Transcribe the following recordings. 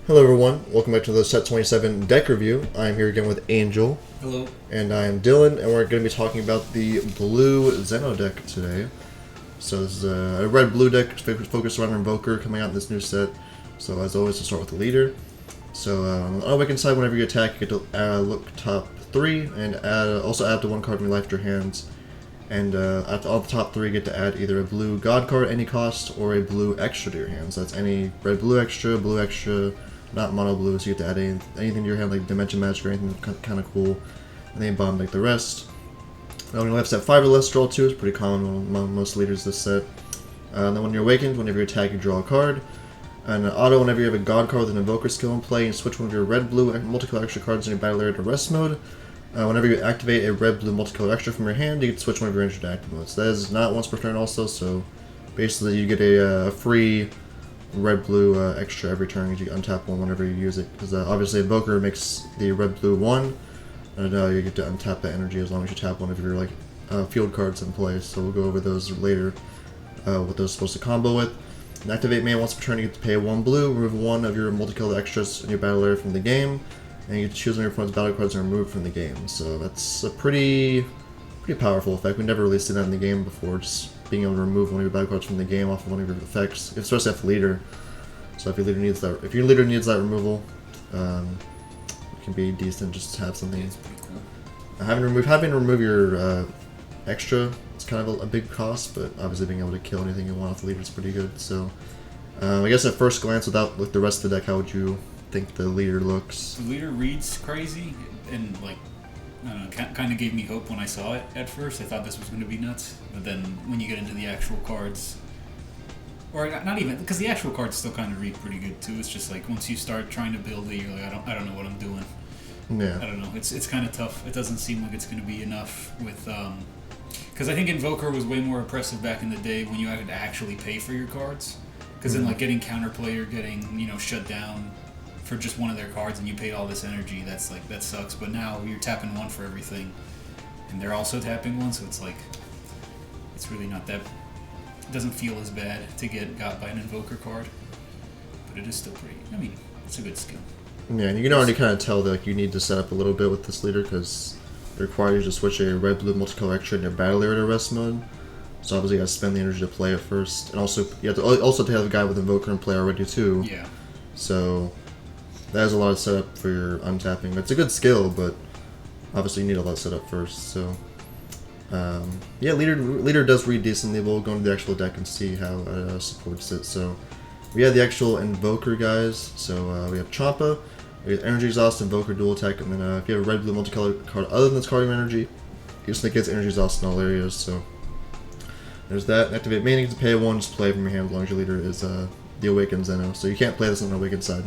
Hello everyone, welcome back to the Set 27 deck review. I'm here again with Angel. Hello. And I'm Dylan, and we're going to be talking about the blue Zen-oh deck today. So this is a red-blue deck focused around Invoker coming out in this new set. So as always, we'll start with the leader. So on the awakened side, whenever you attack, you get to look top 3, and also add to 1 card from your life to your hands. And after all the top 3, you get to add either a blue god card at any cost, or a blue extra to your hands. So that's any blue extra, not mono blue, so you get to add anything to your hand, like Dimension Magic or anything kind of cool, and then bond like the rest. On your left set 5 or less, draw 2 is pretty common among most leaders this set. Then when you're awakened, whenever you attack, you draw a card. And auto, whenever you have a god card with an Invoker skill in play, you switch one of your red-blue multicolor extra cards in your battle area to rest mode. Whenever you activate a red-blue multicolor extra from your hand, you get to switch one of your injured active modes. That is not once per turn also, so basically you get a free red-blue extra every turn as you untap one whenever you use it. Because obviously Invoker makes the red-blue 1, and you get to untap that energy as long as you tap one of your field cards in play. So we'll go over those later, what those are supposed to combo with. And activate main once per turn, you get to pay 1 blue, remove 1 of your multicolored extras in your battle area from the game, and you get to choose one of your opponent's battle cards and remove from the game. So that's a pretty powerful effect. We never really seen that in the game before, just being able to remove one of your battle cards from the game off of one of your effects, especially if leader. So if your leader needs that removal, it can be decent just to have something. It's pretty cool. Having to remove your extra, it's kind of a big cost, but obviously being able to kill anything you want off the leader is pretty good. So I guess at first glance, without the rest of the deck, how would you think the leader looks? The leader reads crazy, and I don't know, kind of gave me hope when I saw it at first. I thought this was going to be nuts, but then when you get into the actual cards, or not even, because the actual cards still kind of read pretty good too. It's just like once you start trying to build it, you're like, I don't know what I'm doing. Yeah. I don't know. It's kind of tough. It doesn't seem like it's going to be enough with, because I think Invoker was way more oppressive back in the day when you had to actually pay for your cards. Because then getting counterplay or getting shut down for just one of their cards and you paid all this energy, that sucks. But now you're tapping 1 for everything, and they're also tapping 1, so it's really not that. It doesn't feel as bad to get got by an Invoker card, but it is still pretty. I mean, it's a good skill. Yeah, and you can already kind of tell that you need to set up a little bit with this leader because it requires you to switch a red-blue multicolor extra in your battle area to rest mode. So obviously you gotta spend the energy to play it first, and also you have to have a guy with Invoker in play already too. Yeah. So that has a lot of setup for your untapping. It's a good skill, but obviously you need a lot of setup first. So yeah, leader does read decently. We'll go into the actual deck and see how it supports it. So we have the actual Invoker guys. So we have Champa, we have Energy Exhaust, Invoker, Dual Attack, and then if you have a red-blue multicolored card other than this card of energy, you just gets Energy Exhaust in all areas. So there's that. Activate main, you get to pay 1, just play from your hand as long as your leader is the Awakened Zen-oh. So you can't play this on the Awakened side.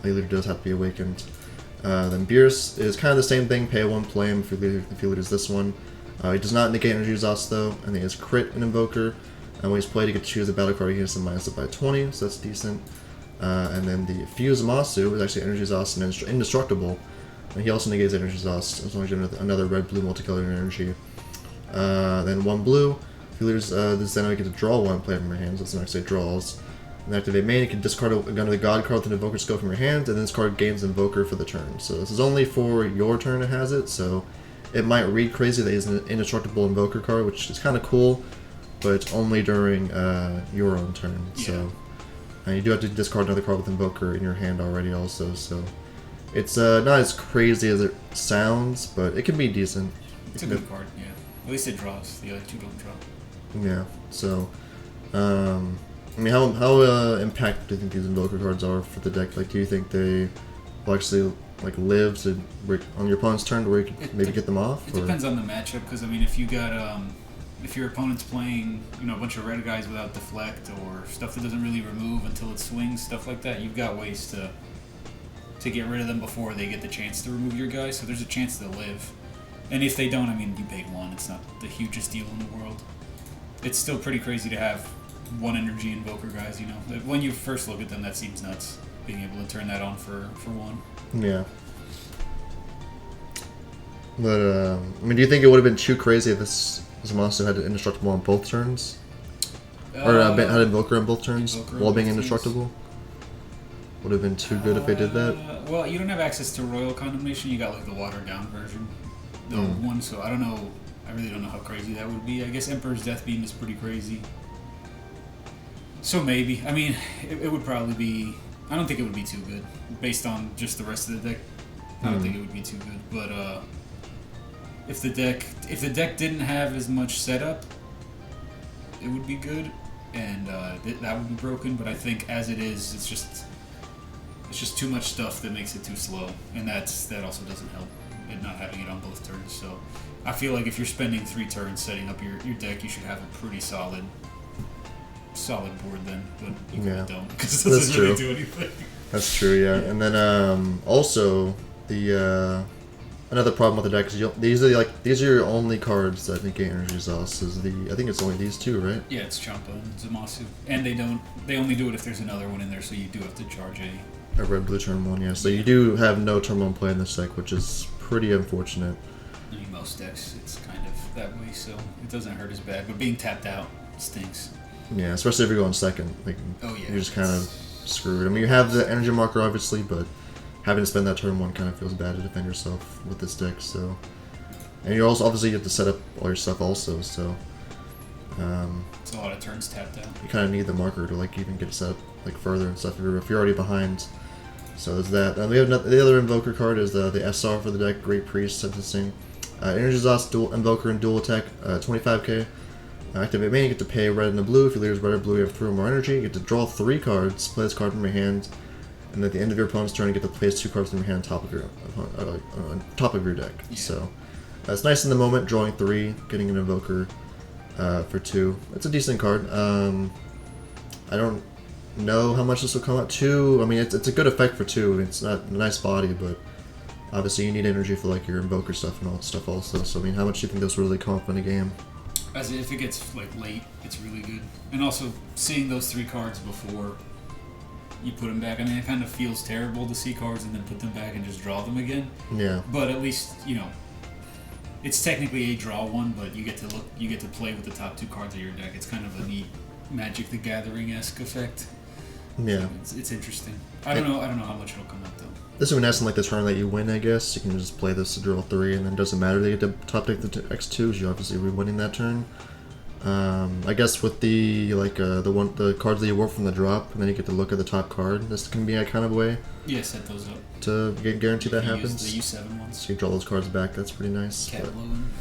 The leader does have to be awakened. Then Beerus is kind of the same thing, pay 1, play him if your leader is this one. He does not negate Energy Exhaust though, and he has Crit in Invoker. And when he's played, you get to choose a battle card, he gets to minus it by 20, so that's decent. And then the Fuse Masu is actually Energy Exhaust and Indestructible. And he also negates Energy Exhaust as long as you have another red-blue multicolored energy. Then 1 blue. If you lose the Zen-oh, you get to draw 1, play from your hands. That's not actually draws. And activate main, you can discard a gun of the god card with an Invoker skill from your hand, and this card gains Invoker for the turn. So this is only for your turn it has it, so it might read crazy that he's an indestructible Invoker card, which is kind of cool, but it's only during your own turn. Yeah. So, and you do have to discard another card with Invoker in your hand already also, so it's not as crazy as it sounds, but it can be decent. It's a good card, yeah. At least it draws. The other two don't draw. Yeah, so I mean, how impactful do you think these Invoker cards are for the deck? Like, do you think they will actually live to on your opponent's turn to where you can maybe get them off? It depends on the matchup, because I mean, if you got if your opponent's playing a bunch of red guys without deflect or stuff that doesn't really remove until it swings, stuff like that, you've got ways to get rid of them before they get the chance to remove your guys. So there's a chance they'll live, and if they don't, I mean, you paid 1. It's not the hugest deal in the world. It's still pretty crazy to have 1 energy Invoker guys, When you first look at them, that seems nuts, being able to turn that on for 1. Yeah. But, I mean, do you think it would have been too crazy if this monster had Indestructible on both turns? Or had Invoker on both turns while being indestructible? would have been too good if they did that. Well, you don't have access to Royal Condemnation. You got like the watered down version, the old one. So I don't know. I really don't know how crazy that would be. I guess Emperor's Death Beam is pretty crazy. So maybe. I mean, it would probably be. I don't think it would be too good based on just the rest of the deck. I don't think it would be too good. But if the deck didn't have as much setup, it would be good, and that would be broken. But I think as it is, it's just too much stuff that makes it too slow, and that also doesn't help. It not having it on both turns. So I feel like if you're spending 3 turns setting up your deck, you should have a pretty solid board then. But you really don't, because it doesn't really do anything. That's true, yeah. And then also the another problem with the deck is these are your only cards that negate energy exhaust. I think it's only these two, right? Yeah, it's Champa and Zamasu, and they only do it if there's another one in there, so you do have to charge a red blue turn 1, yeah. So you do have no turn 1 play in this deck, which is pretty unfortunate. I mean, most decks it's kind of that way, so it doesn't hurt as bad. But being tapped out stinks. Yeah, especially if you're going second. Like, you're just kind of screwed. I mean, you have the energy marker obviously, but having to spend that turn 1 kind of feels bad to defend yourself with this deck. So, and you also obviously have to set up all your stuff also. So, it's a lot of turns tapped out. You kind of need the marker to like even get it set up like further and stuff if you're already behind. So there's that. And we have the other Invoker card is the SR for the deck, Great Priest, sentencing. Energy exhaust, dual Invoker and dual attack, 25k. Activate main, you get to pay red and the blue. If your leader's red or blue, you have 3 or more energy. You get to draw 3 cards, play this card from your hand, and at the end of your opponent's turn, you get to place 2 cards from your hand on top of your deck. Yeah. So it's nice in the moment, drawing 3, getting an Invoker for 2. It's a decent card. I don't know how much this will come out. 2, I mean, it's a good effect for 2. It's not a nice body, but obviously you need energy for like your Invoker stuff and all that stuff also. So I mean, how much do you think this will really come up in a game? As if it gets like late, it's really good. And also seeing those 3 cards before you put them back. I mean, it kind of feels terrible to see cards and then put them back and just draw them again. Yeah. But at least it's technically a draw one, but you get to play with the top 2 cards of your deck. It's kind of a neat Magic the Gathering-esque effect. Yeah. So it's interesting. I don't know how much it'll come up though. This would be nice in like the turn that you win, I guess. You can just play this to draw 3, and then it doesn't matter they get to top deck the X2s. You're obviously re-winning that turn. I guess with the the cards that you work from the drop, and then you get to look at the top card. This can be a kind of way. Yeah, set those up to guarantee that happens. Use the U7 ones. So you draw those cards back. That's pretty nice. Catblow and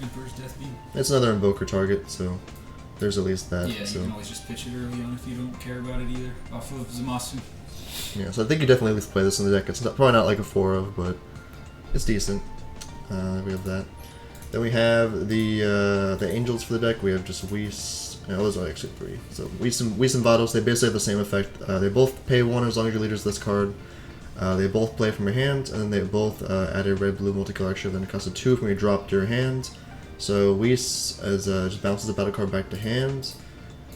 Emperor's Death Beam. It's another Invoker target, so there's at least that. Yeah, so. You can always just pitch it early on if you don't care about it either, off of Zamasu. Yeah, so I think you definitely at least play this in the deck. It's probably not like a 4 of, but it's decent. We have that. Then we have the Angels for the deck. We have just Whis. No, those are actually 3. So Whis and Vados, they basically have the same effect. They both pay 1 as long as your leader's this card. They both play from your hand, and then they both add a red-blue multicolor extra, then it costs a 2 from your drop to your hand. So Whis just bounces the battle card back to hand,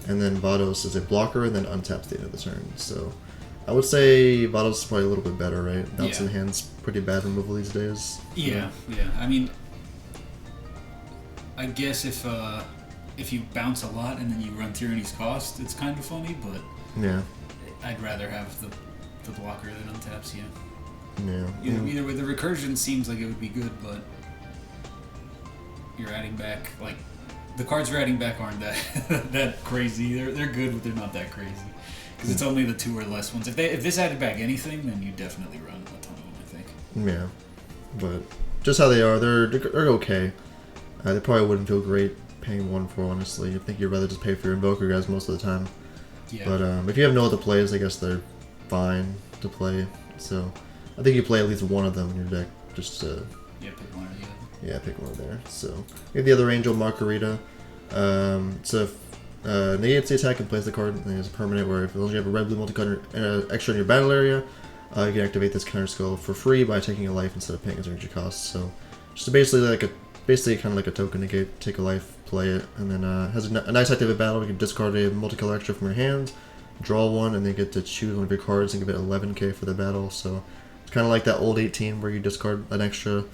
and then Vados is a blocker, and then untaps the end of the turn. So I would say Vados is probably a little bit better, right? Bouncing hand's pretty bad removal these days. Yeah. I mean, I guess if you bounce a lot and then you run Tyranny's Cost, it's kind of funny, but yeah, I'd rather have the blocker that untaps. Yeah. Either way, the recursion seems like it would be good, but you're adding back like the cards you're adding back aren't that crazy. They're good, but they're not that crazy because it's only the 2 or less ones. If this added back anything, then you definitely run a ton of them, I think. Yeah, but just how they are, they're okay. They probably wouldn't feel great paying 1 for, honestly. I think you'd rather just pay for your Invoker guys most of the time. Yeah. But if you have no other plays, I guess they're fine to play. So I think you play at least one of them in your deck, just to... Yeah, pick one or the other. Yeah, pick one there. So we have the other Angel, Margarita. So negates the attack and plays the card, and it's a permanent where as long as you have a red-blue multicolor extra in your battle area, you can activate this counter skill for free by taking a life instead of paying its energy cost. So just basically kind of like a token negate, take a life, play it, and then has a nice activate battle. You can discard a multicolor extra from your hand, draw 1, and then get to choose one of your cards and give it 11k for the battle. So it's kind of like that old 18 where you discard an extra,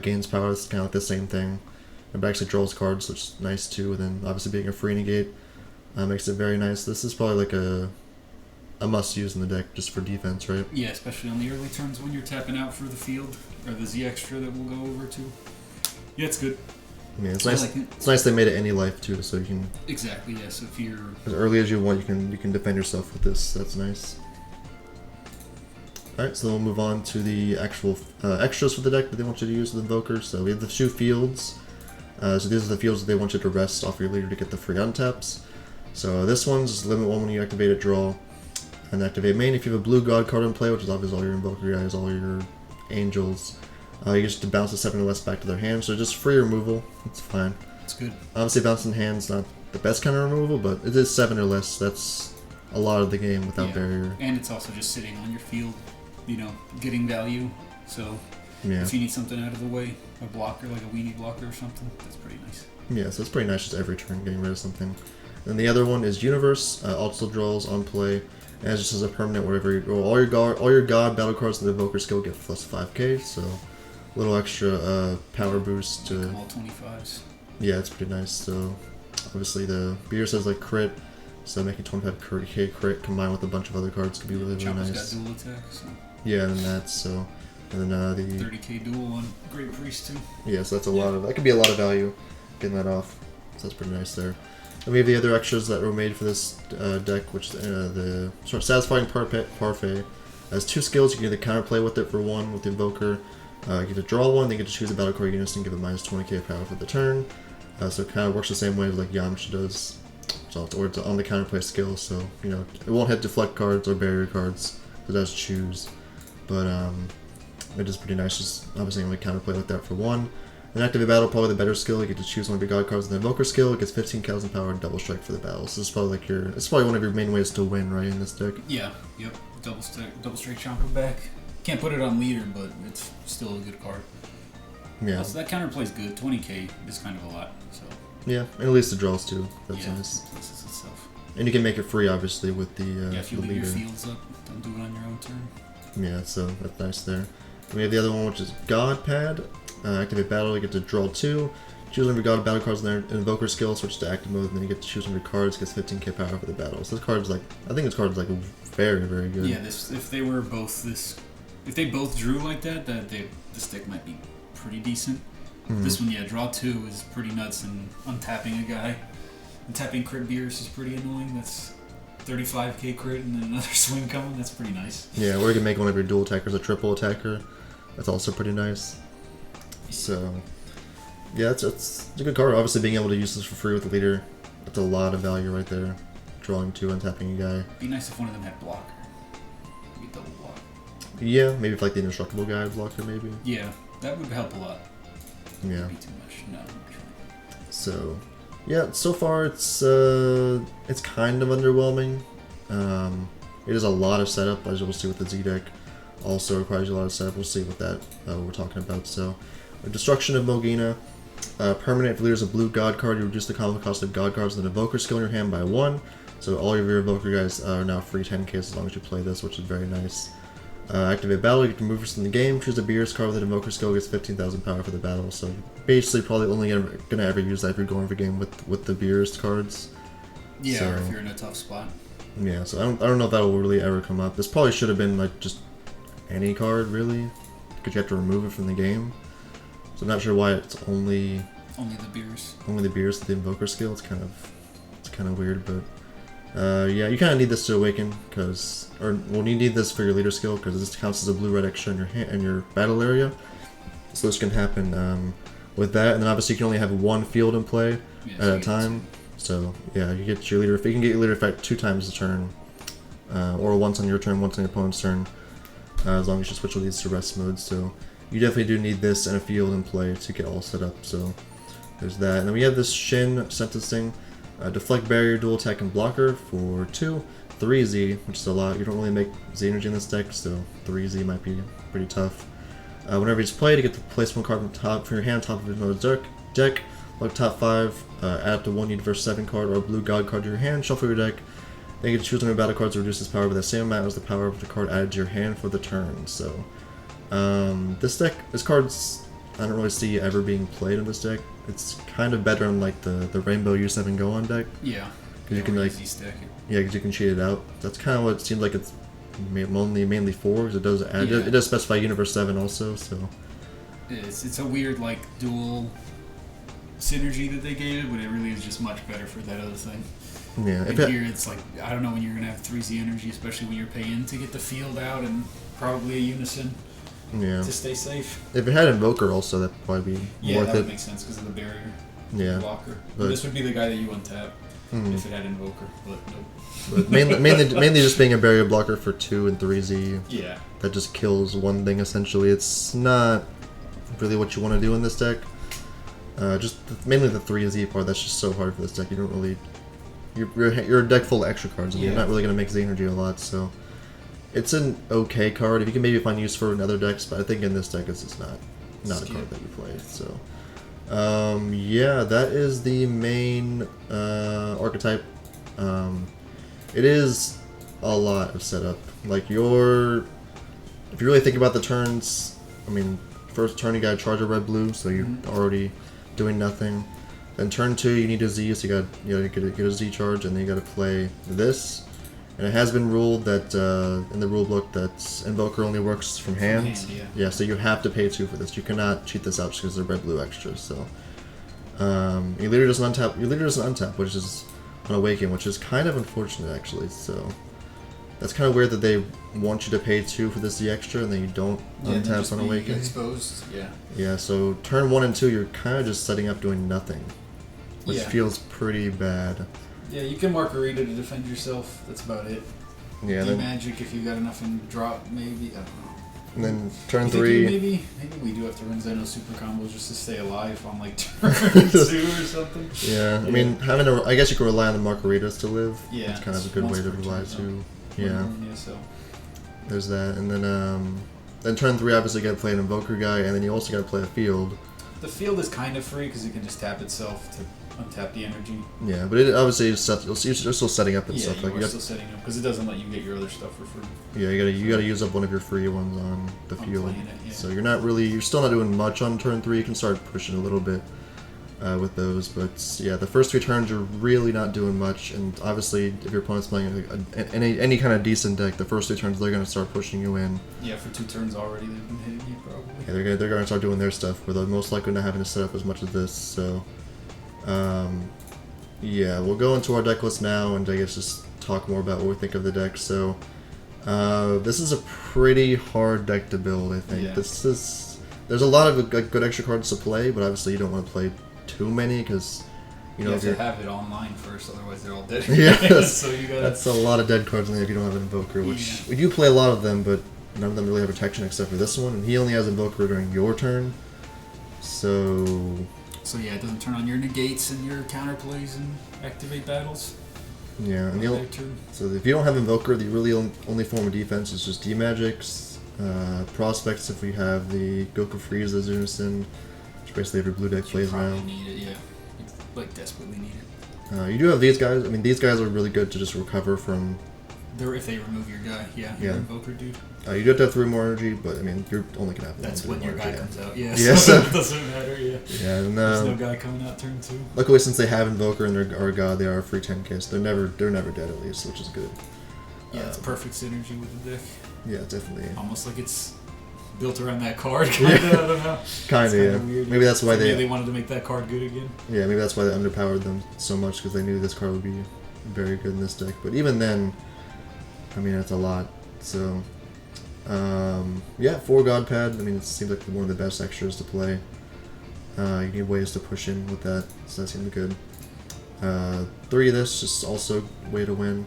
gains power. It's kind of like the same thing. It actually draws cards, which is nice too. And then obviously being a free negate makes it very nice. This is probably like a a must-use in the deck just for defense, right? Yeah, especially on the early turns when you're tapping out for the field, or the Z extra that we'll go over to. Yeah, it's good. Yeah, it's nice. Like it. It's nice they made it any life too, so you can exactly. Yes, yeah, so if you're as early as you want, you can defend yourself with this. That's nice. All right, so then we'll move on to the actual extras for the deck that they want you to use with Invoker. So we have the 2 fields. So these are the fields that they want you to rest off your leader to get the free untaps. So this one's just limit 1 when you activate it, draw, and activate main. If you have a blue god card in play, which is obviously all your Invoker guys, all your angels, you just to bounce a 7 or less back to their hand. So just free removal. It's fine. It's good. Obviously, bouncing hand's not the best kind of removal, but it is 7 or less. That's a lot of the game without barrier. And it's also just sitting on your field, you know, getting value. So if you need something out of the way, a blocker like a weenie blocker or something, that's pretty nice. Yeah, so it's pretty nice just every turn getting rid of something. And the other one is Universe, also draws on play, and it's just as a permanent wherever you roll all your god battle cards in the Invoker skill get plus 5k, so a little extra power boost to all 25s. Yeah, it's pretty nice. So obviously the beer says like crit, so making 25k crit combined with a bunch of other cards could be really Chopper's nice. got dual attack, so. Yeah, and that's so. And then the 30k dual on Great Priest too. Yeah, so that's a lot of that could be a lot of value getting that off. So that's pretty nice there. And we have the other extras that were made for this deck, which the sort of Satisfying Parfait has 2 skills. You can either counterplay with it for 1 with the Invoker. You get to draw 1, then you get to choose a battle card unit and give it minus 20k power for the turn. So it kind of works the same way as like Yamcha does. So it's on the counterplay skill, so you know it won't hit deflect cards or barrier cards. It does choose, but it is pretty nice. Just obviously only counterplay like that for 1. Then activate battle, probably the better skill. You get to choose one of your god cards. The Invoker skill, it gets 15,000 power and double strike for the battle. So this is probably like it's probably one of your main ways to win, right, in this deck. Yeah, yep. Double strike chomper back. Can't put it on leader, but it's still a good card. Yeah. Also, that counterplay's good. 20k is kind of a lot. So. Yeah, and at least the draws too. That's nice. Places itself. And you can make it free, obviously, with the if you the leave leader. your fields up, don't do it on your own turn. Yeah, so that's nice there. And we have the other one, which is God Pad. Activate battle, you get to draw 2. Choose one of your god battle cards in their Invoker skill, switch to active mode, and then you get to choose one of your cards, gets 15k power for the battle. So this card's like, I think this card's like very, very good. Yeah, if they both drew like that, this deck might be pretty decent. Mm-hmm. This one, draw 2 is pretty nuts, and untapping a guy, untapping crit beers is pretty annoying. That's 35k crit and then another swing coming. That's pretty nice. Yeah, or you can make one of your dual attackers a triple attacker. That's also pretty nice. So, yeah, it's a good card. Obviously, being able to use this for free with the leader, that's a lot of value right there. Drawing 2, untapping a guy. It'd be nice if one of them had blocker. Maybe double block. Yeah, maybe if like the indestructible guy had blocker, maybe. Yeah, that would help a lot. Yeah. Maybe too much. No. So, yeah, so far it's kind of underwhelming. It is a lot of setup, as you'll see with the Z deck. Also requires a lot of setup. We'll see what that we're talking about. So, Destruction of Mogina. Permanent, if the leader is a blue god card, you reduce the combo cost of god cards with an Invoker skill in your hand by 1. So all of your Invoker guys are now free 10k as long as you play this, which is very nice. Activate battle, you can move this in the game. Choose a Beerus card with an Invoker skill, gets 15,000 power for the battle. So basically, probably only gonna ever use that if you're going for game with the Beerus cards. Yeah, so, or if you're in a tough spot. Yeah, so I don't know if that will really ever come up. This probably should have been like just any card really, because you have to remove it from the game. So I'm not sure why it's only the Beerus. Only the Beerus with the Invoker skill. It's kind of weird, but yeah, you kind of need this to awaken you need this for your leader skill because this counts as a blue-red extra in your battle area. So this can happen with that, and then obviously you can only have 1 field in play at a time. So yeah, you get your leader. If you can get your leader effect 2 times a turn, or once on your turn, once on your opponent's turn, as long as you switch all these to rest mode. So you definitely do need this and a field in play to get all set up. So there's that, and then we have this Shin sentencing. Deflect barrier, dual attack, and blocker for 2. 3Z, which is a lot. You don't really make Z energy in this deck, so 3Z might be pretty tough. Whenever it's played, you get to place 1 card from your hand top of your opponent's deck. Look top 5, add up to 1 Universe 7 card or a blue god card to your hand, shuffle your deck. Then you get to choose one of your battle cards to reduce its power by the same amount as the power of the card added to your hand for the turn. So, this card's, I don't really see ever being played in this deck. It's kind of better in like the Rainbow U7 Gohan deck. Yeah. because you can like easy stack it. yeah, because you can cheat it out. That's kind of what it seems like it's mainly for. Because it does add, Yeah. it does specify Universe 7 also. So It's a weird like dual synergy that they gave it, but it really is just much better for that other thing. yeah, And here it's like, I don't know when you're going to have 3Z energy, especially when you're paying to get the field out and probably a unison yeah. to stay safe. If it had Invoker also, that'd probably be Yeah, worth that would it. make sense because of the barrier Yeah, blocker. but- This would be the guy that you untap Mhm. if it had Invoker, but nope. But mainly just being a barrier blocker for 2 and 3Z. Yeah. That just kills one thing essentially. It's not really what you want to do in this deck. Mainly the 3Z part. That's just so hard for this deck. You don't really. You're a deck full of extra cards, and you're Yeah. not really gonna make the energy a lot. So it's an okay card. If you can maybe find use for it in other decks, but I think in this deck it's just not a card that you play. So yeah, that is the main archetype. It is a lot of setup. Like if you really think about the turns, I mean, first turn you gotta charge a red blue, so you're already doing nothing. Then turn 2 you need a Z, so you gotta get a Z charge, and then you gotta play this. And it has been ruled that in the rule book that Invoker only works from hand. Yeah. So you have to pay 2 for this. You cannot cheat this out just because they're red blue extras. So your leader doesn't untap. Your leader doesn't untap, which is on Awaken, which is kind of unfortunate actually. So that's kind of weird that they want you to pay 2 for this Z extra, and then you don't untap on Awaken. Exposed. Yeah. Yeah. So turn 1 and 2, you're kind of just setting up doing nothing, which Yeah. feels pretty bad. Yeah, you can Margarita to defend yourself. That's about it. Yeah. Do Then, magic if you got enough in drop, maybe. I don't know. and then turn You think 3. maybe we do have to run Zen-oh super combos just to stay alive on like turn 2 or something. Yeah, I mean, I guess you can rely on the margaritas to live. Yeah, It's kind of a good once way to per rely turn, too. though. Yeah, Yeah, so. there's that, and then turn 3 obviously you gotta play an Invoker guy, and then you also gotta play a field. The field is kind of free because it can just tap itself to untap the energy. Yeah, but it obviously you're still setting up and Yeah, stuff. you Like are you still setting up because it doesn't let you get your other stuff for free. yeah, you gotta use up one of your free ones on the I'm field. playing it, yeah. So you're still not doing much on turn 3. You can start pushing a little bit with those, but yeah, the first 3 turns you're really not doing much. And obviously, if your opponent's playing any kind of decent deck, the first 3 turns they're gonna start pushing you in. Yeah, for 2 turns already they've been hitting you probably. Yeah, they're gonna start doing their stuff, where they're most likely not having to set up as much as this. So, yeah, we'll go into our deck list now, and I guess just talk more about what we think of the deck. So, this is a pretty hard deck to build. I think Yeah. there's a lot of good extra cards to play, but obviously you don't want to play too many because You know have if to you're have it online first, otherwise they're all dead. Yeah, so you gotta. that's a lot of dead cards in there if you don't have an Invoker. Which Yeah. we do play a lot of them, but none of them really have protection except for this one, and he only has Invoker during your turn. So So yeah, it doesn't turn on your negates and your counterplays and activate battles. yeah, and on the their only, turn. so if you don't have Invoker, the really only form of defense is just D-Magics, Prospects if we have the Goku Freeze as Unison, which basically every blue deck You plays probably now. need it, yeah. You, like desperately need it. You do have these guys. I mean, these guys are really good to just recover from. If they remove your guy, yeah, Yeah. your Invoker dude. You do have to have 3 more energy, but I mean, you're only gonna have That's one when your more guy energy, comes out, yeah. Yeah, So so- it doesn't matter, yeah. Yeah, and There's no guy coming out turn 2. luckily since they have Invoker and they're a god, they are a free 10k, so they're never dead at least, which is good. Yeah, it's perfect synergy with the deck. Yeah, definitely. Almost like it's built around that card, kinda, I don't know. Kind It's of, yeah. weird. Maybe that's why Maybe they. they wanted to make that card good again. Yeah, maybe that's why they underpowered them so much because they knew this card would be very good in this deck. But even then, I mean, it's a lot. So, yeah, 4 God Pad. I mean, it seems like one of the best extras to play. You need ways to push in with that, so that seems good. 3 of this, just also way to win.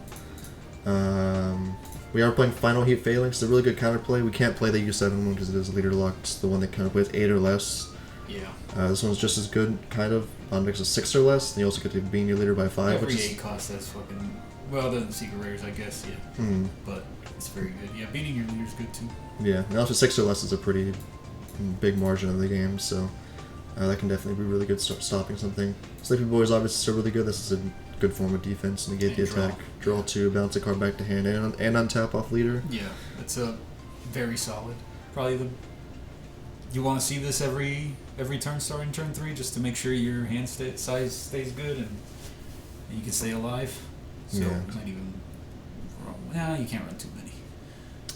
We are playing Final Heat Phalanx. It's a really good counterplay. We can't play the U7 one because it is leader locked. It's the one that counterplays 8 or less. Yeah. This one's just as good, kind of, on mix of 6 or less. And you also get to being your leader by 5, Every which is 8 cost that's fucking. Well, other than secret rares, I guess, yeah. But it's very good. Yeah, beating your leader's good too. yeah. And also 6 or less is a pretty big margin of the game, so that can definitely be really good stopping something. Sleepy Boys obviously still really good. This is a good form of defense. Negate the And draw. attack, draw 2, bounce a card back to hand, and untap off leader. Yeah, it's a very solid. Probably the. You want to see this every turn starting turn 3 just to make sure your hand size stays good and you can stay alive. So Yeah. it's not even. Well, you can't run too many.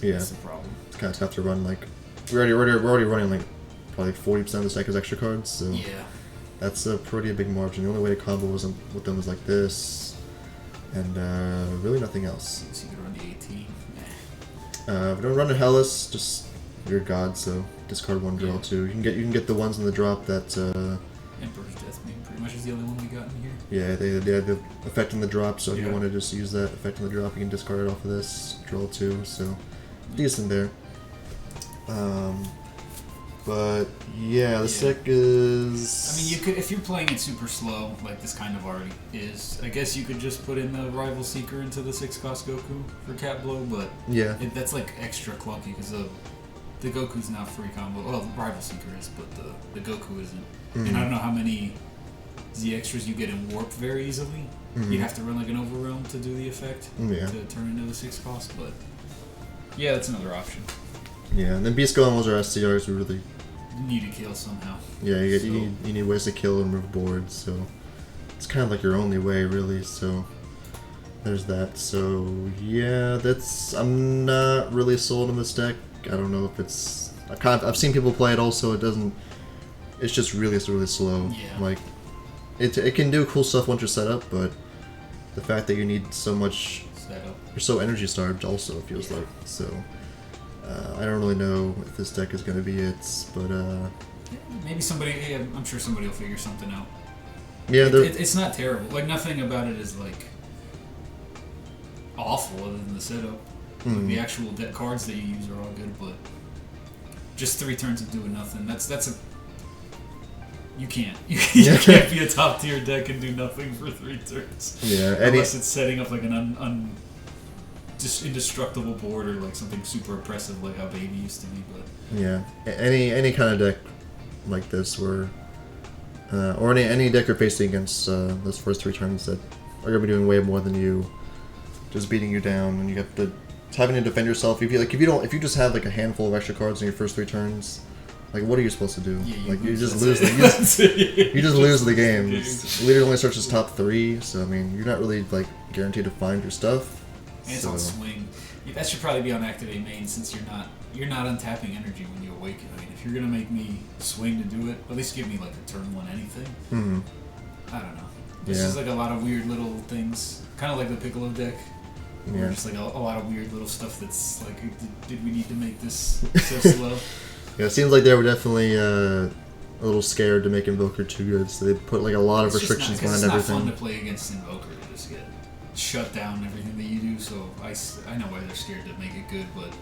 Yeah. That's the problem. It's kind of tough to run, like, we're already running, like, probably 40% of the deck is extra cards, so Yeah. that's a pretty big margin. The only way to combo with them was like this, and really nothing else. So you could run the 18. We don't run a Hellas, just your god, so discard one, draw two. You can get the ones in the drop that Emperor's Death maybe pretty much is the only one we got in here. yeah, they had the effect in the drop, so if you Yeah. want to just use that effect in the drop, you can discard it off of this, draw two, so decent there. But yeah, the deck is. I mean, you could if you're playing it super slow, like this kind of already is. I guess you could just put in the Rival Seeker into the 6-cost Goku for Cat Blow, but yeah, that's like extra clunky because the Goku's not free combo. Well, the Rival Seeker is, but the Goku isn't. And I don't know how many Z extras you get in Warp very easily. You have to run like an Overwhelm to do the effect to turn into the 6-cost, but yeah, that's another option. Yeah, and then Beast Golems or SCRs we really need to kill somehow. Yeah, you need ways to kill and move boards, so it's kind of like your only way, really. So there's that. So yeah, I'm not really sold on this deck. I don't know if it's. I've seen people play it. Also, it doesn't. It's just really slow. Yeah. Like it can do cool stuff once you're set up, but the fact that you need so much setup, you're so energy starved. Also, it feels like so. I don't really know if this deck is going to be it, but maybe somebody. Yeah, I'm sure somebody will figure something out. Yeah, it's not terrible. Like nothing about it is like awful other than the setup. Like, the actual deck cards that you use are all good, but just 3 turns of doing nothing. That's a you can't you can't be a top tier deck and do nothing for 3 turns. Yeah, unless it's setting up like an just indestructible board or like something super oppressive like how Baby used to be. But yeah, any kind of deck like this where or any deck you're facing against those first 3 turns that are gonna be doing way more than you, just beating you down, and you have to having to defend yourself. If you just have like a handful of extra cards in your first 3 turns, like what are you supposed to do? Yeah, you just lose the games. Leader only searches top 3, so I mean you're not really like guaranteed to find your stuff. And it's on swing. That should probably be on activate main since you're not untapping energy when you awaken. I mean, if you're gonna make me swing to do it, at least give me like a turn 1 anything. I don't know. This is like a lot of weird little things, kind of like the Piccolo deck. Yeah. Just like a lot of weird little stuff that's like, did we need to make this so slow? Yeah, it seems like they were definitely a little scared to make Invoker too good, so they put like a lot of restrictions behind everything. It's not fun to play against Invoker to just get shut down everything that you do, so I know why they're scared to make it good, but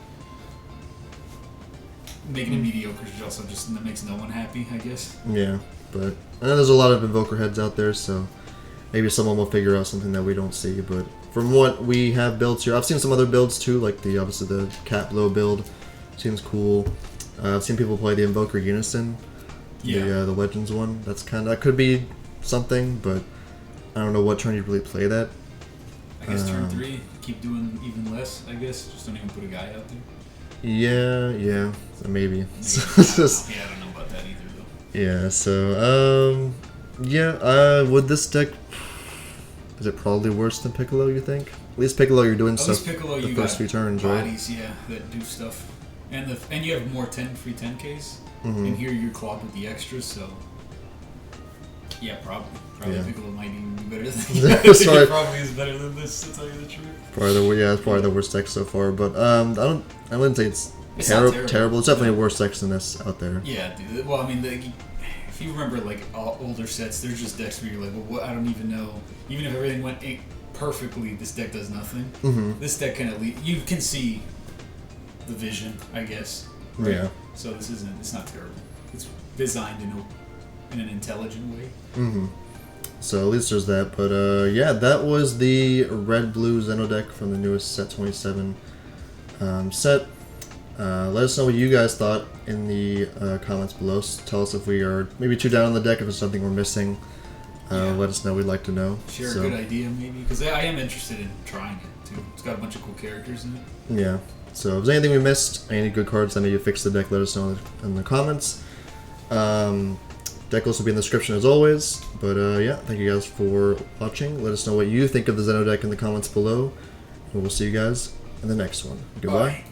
making it mediocre is also just that makes no one happy, I guess. Yeah, but I know there's a lot of Invoker heads out there, so maybe someone will figure out something that we don't see, but from what we have builds here, I've seen some other builds too, like obviously the Cat Blow build seems cool. I've seen people play the Invoker Unison, the Legends one. That could be something, but I don't know what turn you'd really play that. I guess turn 3, keep doing even less, I guess. Just don't even put a guy out there. Yeah, so maybe. I don't know about that either, though. Yeah, so, with this deck, is it probably worse than Piccolo, you think? At least Piccolo, you're doing stuff Piccolo, the first 3 turns, right? Bodies, that do stuff. And you have more free 10Ks. And here you're clogged with the extras, so... Yeah, probably. Piccolo might even be better than this. It probably is better than this, to tell you the truth. It's probably the worst deck so far, but I wouldn't say it's terrible. It's definitely a worse deck than this out there. Yeah, dude. Well, I mean, if you remember like older sets, there's just decks where you're like, well, I don't even know. Even if everything went perfectly, this deck does nothing. This deck can at least you can see the vision, I guess. Right? Yeah. So it's not terrible. It's designed in an intelligent way. So at least there's that. But that was the red-blue Zen-oh deck from the newest set 27 set. Let us know what you guys thought in the comments below. Tell us if we are maybe too down on the deck, if it's something we're missing. Let us know. We'd like to know. Share a good idea, maybe, because I am interested in trying it too. It's got a bunch of cool characters in it. Yeah. So if there's anything we missed, any good cards that maybe fix the deck, let us know in the comments. Decklist will be in the description as always. But yeah, thank you guys for watching. Let us know what you think of the Zen-oh deck in the comments below. And we'll see you guys in the next one. Goodbye. Bye.